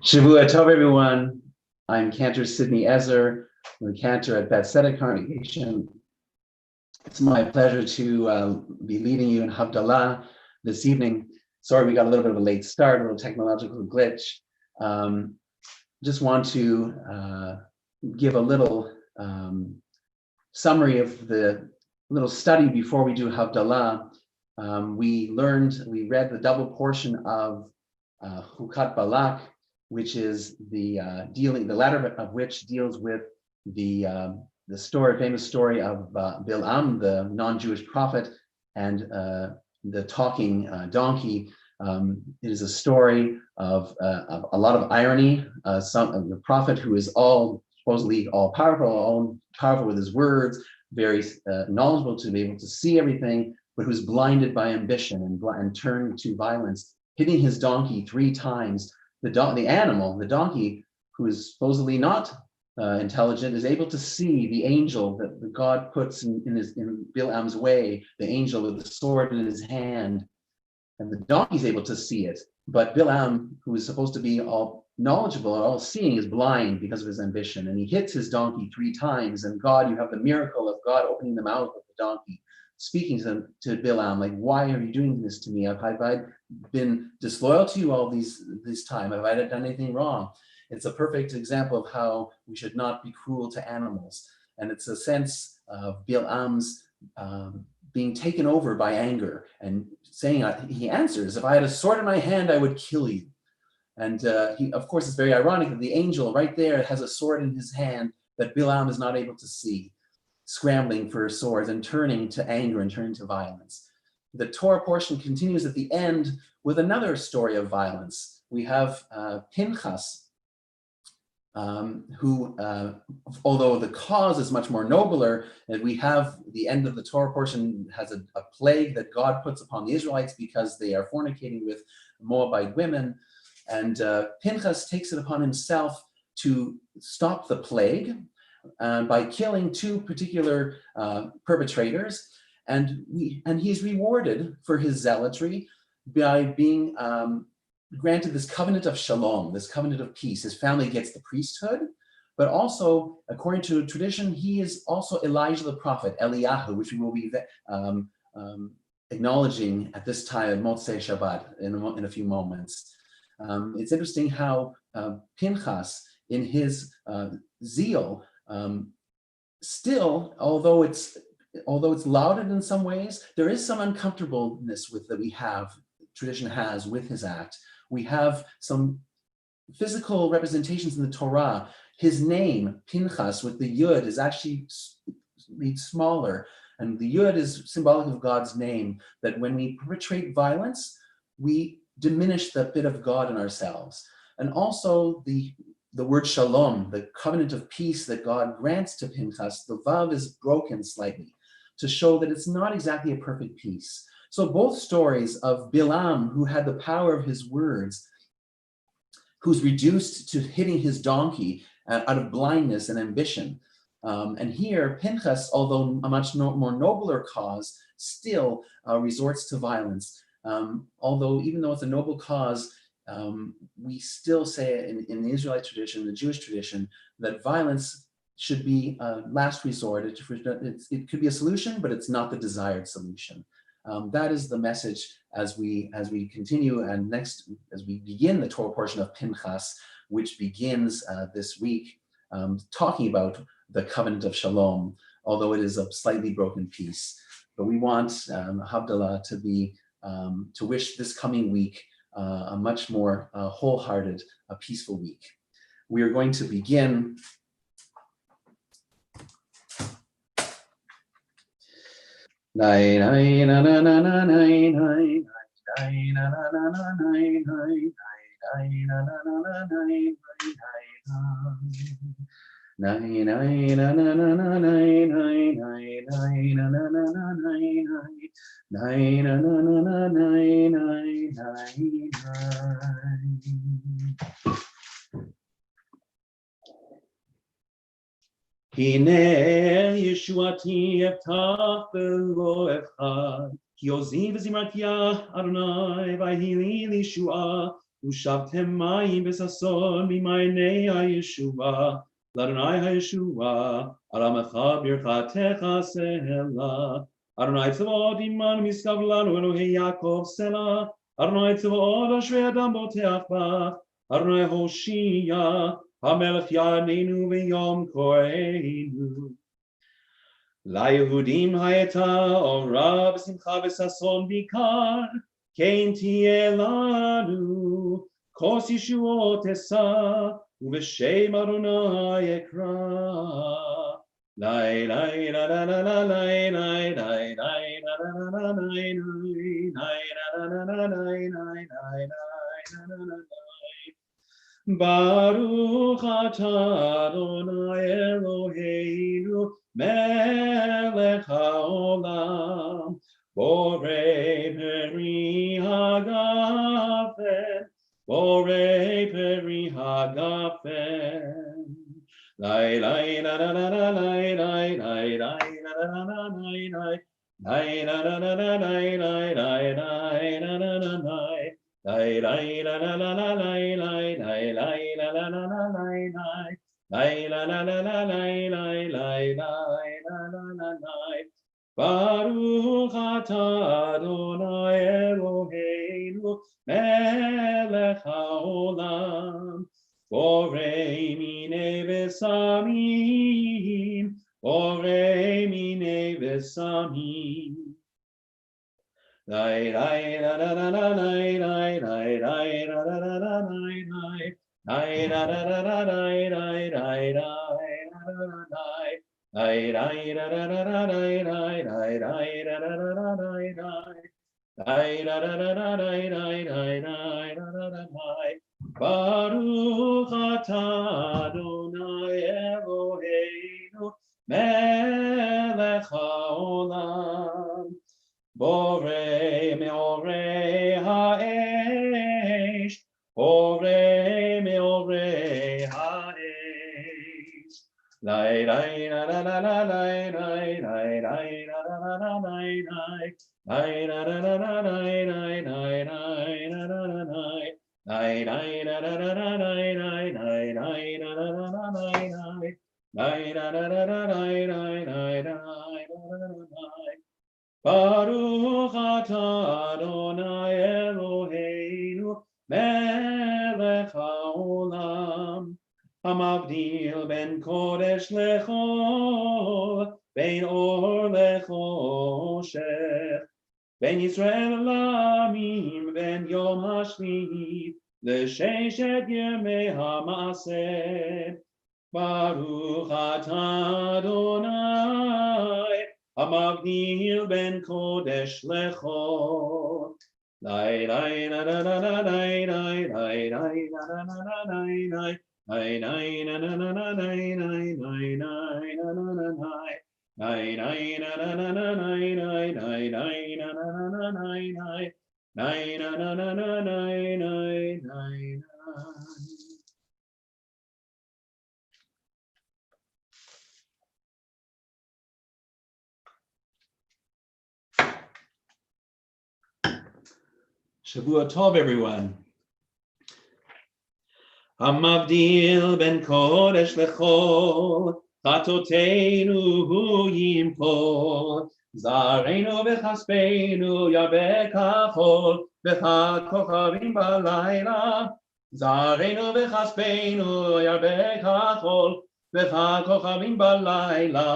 Shavua Tov, everyone. I'm Cantor Sidney Ezer. I'm the Cantor at Beth Tzedec congregation. It's my pleasure to be leading you in Havdalah this evening. Sorry, we got a little bit of a late start, a little technological glitch. Just want to give a little summary of the little study before we do Havdalah. We read the double portion of Hukat Balak, which is the latter of which deals with the famous story of Bil'am, the non-Jewish prophet, and the talking donkey. It is a story of a lot of irony. The prophet, who is supposedly all powerful with his words, very knowledgeable to be able to see everything, but who's blinded by ambition and turned to violence, hitting his donkey 3 times. The donkey, who is supposedly not intelligent, is able to see the angel that God puts in Bil'am's way, the angel with the sword in his hand, and the donkey's able to see it. But Bil'am, who is supposed to be all knowledgeable and all seeing, is blind because of his ambition, and he hits his donkey 3 times. And God, you have the miracle of God opening the mouth of the donkey, speaking to Bil'am, like, why are you doing this to me? Have I been disloyal to you all this time? Have I done anything wrong? It's a perfect example of how we should not be cruel to animals. And it's a sense of Bil'am's being taken over by anger and saying, he answers, if I had a sword in my hand, I would kill you. And of course, it's very ironic that the angel right there has a sword in his hand that Bil'am is not able to see, scrambling for swords and turning to anger and turning to violence. The Torah portion continues at the end with another story of violence. We have Pinchas, who, although the cause is much more nobler, and we have the end of the Torah portion has a plague that God puts upon the Israelites because they are fornicating with Moabite women. And Pinchas takes it upon himself to stop the plague by killing 2 particular perpetrators, and he's rewarded for his zealotry by being granted this covenant of shalom, this covenant of peace. His family gets the priesthood, but also, according to tradition, he is also Elijah the prophet, Eliyahu, which we will be acknowledging at this time of Motzei Shabbat in a few moments. It's interesting how Pinchas, in his zeal, still, although it's lauded in some ways, there is some uncomfortableness tradition has with his act. We have some physical representations in the Torah. His name, Pinchas, with the Yud, is actually made smaller, and the Yud is symbolic of God's name, that when we perpetrate violence, we diminish the bit of God in ourselves. And also the word shalom, the covenant of peace that God grants to Pinchas, the vav is broken slightly to show that it's not exactly a perfect peace. So both stories of Bil'am, who had the power of his words, who's reduced to hitting his donkey out of blindness and ambition. And here, Pinchas, although a much more nobler cause, still resorts to violence. Even though it's a noble cause, we still say in the Israelite tradition, the Jewish tradition, that violence should be last resort. It could be a solution, but it's not the desired solution. That is the message as we continue, and next as we begin the Torah portion of Pinchas, which begins this week, talking about the covenant of shalom, although it is a slightly broken piece. But we want Havdalah to be to wish this coming week a much more wholehearted, peaceful week. We are going to begin הנה ישועתי אפתח בלא אחד, כי עוזי וזמרתיה אדוני ויהי לי לישועה, ושבתם מים בששון ממעייני הישועה, לאדוני הישועה, על עמך ברכתך סלע. אדוני צבאות עמנו משגב לנו, אלוהי יעקב סלע. אדוני צבאות אשרי אדם בוטח בך, אדוני הושיע, המלך יעננו ביום קוראנו. ליהודים הייתה אורה בשמחה וששון ביקר, כן תהיה לנו כוס ישועות אשא, ובשם אדוני אקרא. לי לי לה לה לה לה לי לי לי לי לה לה לה לה לי לי לה לה לה לי לי. ברוך אתה אדוני אלוהינו מלך העולם, בורא פרי הגפן, בורא פרי הגפן. לי לי לה לה לה לה לי לי לי לי לה לה לה לי לי לי לה לה לה לה לי לי לי לי לה לה לה לי. Lai lai la la la la lai lai lai lai la la la la lai lai lai la la la la lai lai lai lai la la la lai. Baruch atah Adonai Eloheinu melech haolam, borei minei v'samim, borei minei v'samim. Lai lai la la la la lai lai lai lai la la la la lai lai lai la la la la lai lai lai lai la la la lai lai lai la la la la lai lai lai lai la la la la lai lai lai la la la la lai lai lai lai la la la lai. Baruch atah Adonai Eloheinu melech haolam, borei meorei ha'esh, borei meorei ha'esh. Lai lai la la la la lai lai lai lai la la la la lai lai lai la la la la lai lai lai lai la la la lai lai lai la la la la lai lai lai lai la la la la lai lai lai la la la la lai lai lai lai la la la lai. Baruch atah Adonai Eloheinu melech haolam, hamavdil ben kodesh lechol, ben or lechoshech, ben Yisrael lamim, ben yom hashvi, l'sheshet yemei ha'maaseh. Baruch atah Adonai hamavdil ben kodesh lechol. Lai lai la la la la lai lai lai lai la la la la lai lai lai lai la la la la lai lai lai lai la la la lai lai lai la la la la lai lai lai lai la la la la lai lai lai la la la la lai lai lai. Shavua Tov, everyone. Hamavdil ben kodesh lechol, chatoteinu hu yimpol, zareinu v'chaspeinu yarbeh kachol, v'chakochavim balayla. Zareinu v'chaspeinu yarbeh kachol, v'chakochavim balayla.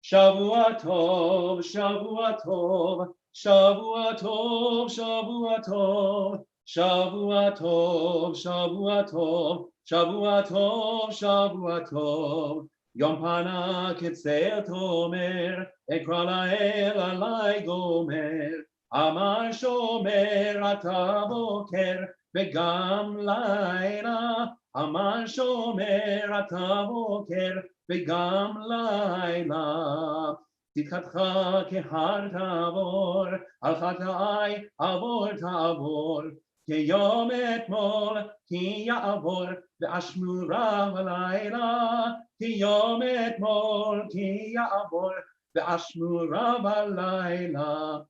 Shavua Tov, Shavua Tov. Shavua Tov, Shavua Tov, Shavua Tov, Shavua Tov, Shavua Tov, Shavua Tov. Yom Pana Kitzel Tomer, Ekra Lael Alai Gomer, Amar Shomer Ata Boker, Vegam Laila, Amar Shomer Ata Boker, Vegam Laila. Tzidkatcha kehar ta'avor, al chata'ai avor ta'avor, keyom etmol ki ya'avor, ve'ashmura v'layla, keyom etmol ki ya'avor, ve'ashmura v'layla.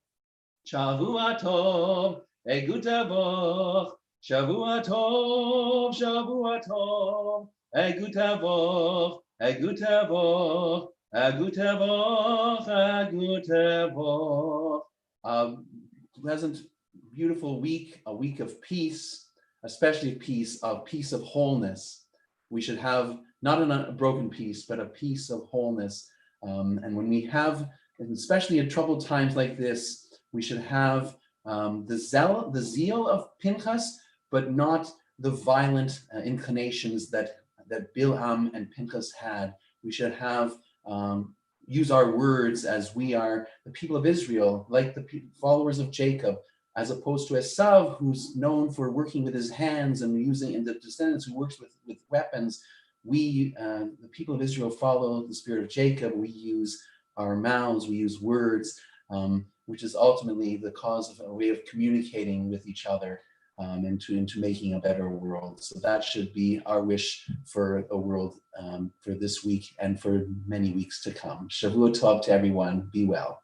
Shavua tov, egu tavoch, Shavua Tov, Shavua Tov, Agutavoch, Agutavoch, Agutavoch, Agutavoch. Pleasant, beautiful week, a week of peace, especially peace of wholeness. We should have not a broken peace, but a peace of wholeness. And when we have, and especially in troubled times like this, we should have the zeal of Pinchas, but not the violent inclinations that Bilham and Pinchas had. We should have use our words as we are the people of Israel, like the followers of Jacob, as opposed to Esav, who's known for working with his hands and using, and the descendants who works with weapons. We, the people of Israel, follow the spirit of Jacob. We use our mouths, we use words, which is ultimately the cause of a way of communicating with each other, into making a better world. So that should be our wish for a world for this week and for many weeks to come. Shavua Tov to everyone. Be well.